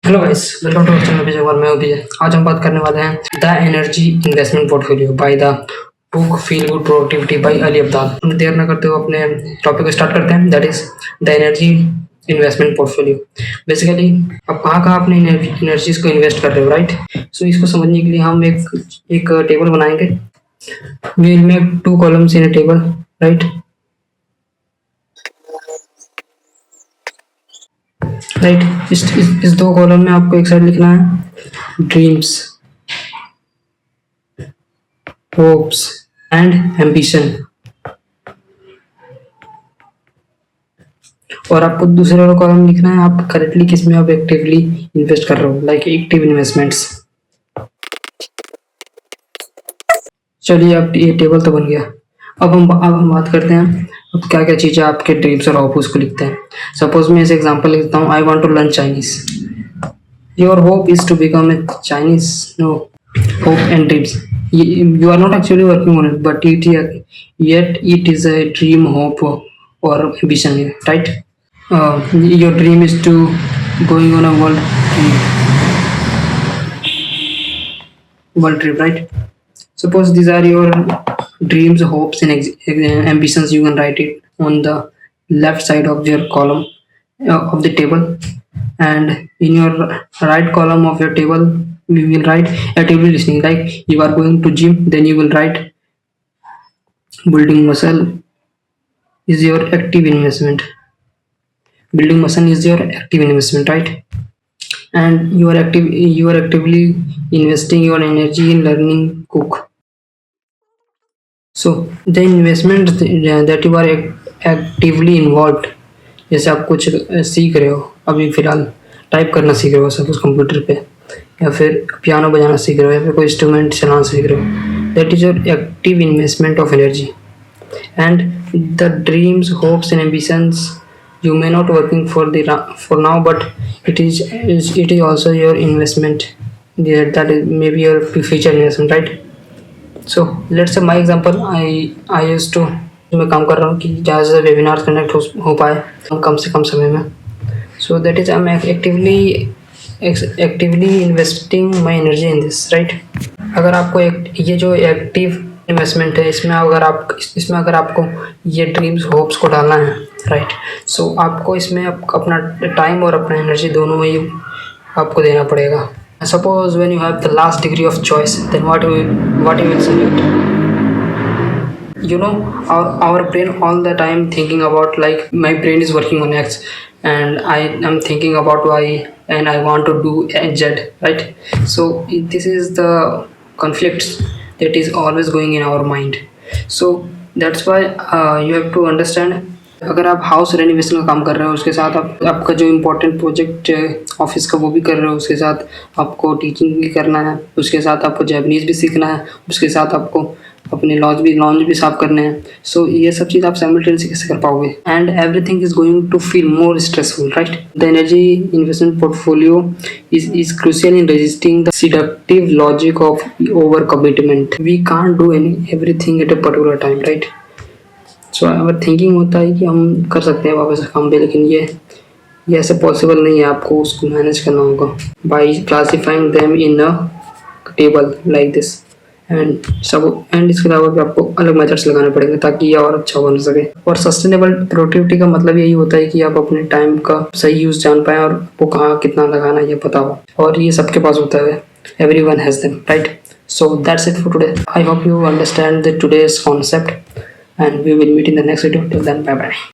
Hello guys, welcome to channel Vijay Kumar. मैं हूं विजय। आज हम बात करने वाले हैं the energy investment portfolio by the book feel good productivity by Ali Abdaal. हम देर न करते हुए अपने टॉपिक को स्टार्ट करते हैं, that is the energy investment portfolio. Basically आप कहाँ अपने एनर्जीज को इन्वेस्ट कर रहे हो, राइट? सो इसको समझने के लिए हम एक टेबल बनाएंगे। We will make two columns in a table, right? Right, इस दो कॉलम में आपको एक साइड लिखना है ड्रीम्स, होप्स एंड एम्बिशन, और आपको दूसरे वाला कॉलम लिखना है आप करेक्टली किस में आप एक्टिवली इन्वेस्ट कर रहे हो, लाइक एक्टिव इन्वेस्टमेंट्स। चलिए, अब ये टेबल तो बन गया। अब हम बात करते हैं अब क्या क्या चीज़ें आपके ड्रीम्स और होप उसको लिखते हैं। सपोज मैं ऐसे एग्जांपल लिखता हूँ, I want to learn Chinese. Your hope is to become a Chinese, no hope and dreams. You are not actually working on it, but yet it is a dream, hope, or ambition, right? Your dream is to going on a world trip, right? Suppose these are your dreams, hopes, and ambitions. You can write it on the left side of your column of the table, and in your right column of your table, we will write actively listening. Like you are going to gym, then you will write building muscle is your active investment. Building muscle is your active investment, right? And you are actively investing your energy in learning cook. So the investment that you are actively involved, जैसे आप कुछ सीख रहे हो, अभी फिलहाल type करना सीख रहे हो सपोज कंप्यूटर पे, या फिर पियानो बजाना सीख रहे हो, या फिर कोई इंस्ट्रूमेंट चलाना सीख रहे हो, that is your active investment of energy. And the dreams, hopes and ambitions, you may not working for now, but it is also your investment. Yeah, that is maybe your future investment, right? So let's say my example, I used to, मैं काम कर रहा हूँ कि ज़्यादा से webinar connect हो पाए कम से कम समय में. So that is I'm actively investing my energy in this, right? अगर आपको ये जो एक्टिव इन्वेस्टमेंट है, इसमें अगर आपको ये ड्रीम्स होप्स को डालना है, राइट? सो आपको इसमें अपना टाइम और अपना एनर्जी दोनों ही आपको देना पड़ेगा. Suppose when you have the last degree of choice, then what you will select? You know, our brain all the time thinking about, like my brain is working on X and I am thinking about Y and I want to do Z, right? So this is the conflicts that is always going in our mind. So that's why you have to understand, अगर आप house renovation का काम कर रहे हो, उसके साथ आपका जो इम्पोर्टेंट प्रोजेक्ट ऑफिस का वो भी कर रहे हो, उसके साथ आपको टीचिंग भी करना है, उसके साथ आपको जैपनीज भी सीखना है, उसके साथ आपको अपने लॉन्च भी साफ करने हैं. सो ये सब चीज़ आप साइमल्टेनियसली कैसे कर पाओगे? And everything is going to feel more stressful, right? The energy investment portfolio is crucial in resisting the seductive logic of over commitment. We can't do everything at a particular time, right? सो अगर thinking होता है कि हम कर सकते हैं वापस काम पे, लेकिन ये ऐसे पॉसिबल नहीं है. आपको उसको मैनेज करना होगा by classifying them in a table like this and इसके अलावा भी आपको अलग मेथड्स लगाने पड़ेंगे ताकि ये और अच्छा बन सके. और सस्टेनेबल प्रोडक्टिविटी का मतलब यही होता है कि आप अपने टाइम का सही यूज जान पाएं और वो कहाँ कितना लगाना है ये पता हो, और ये सबके पास होता है. Everyone has them, right? So that's it for today. I hope you understand the today's concept, and we will meet in the next video. Till then, bye bye.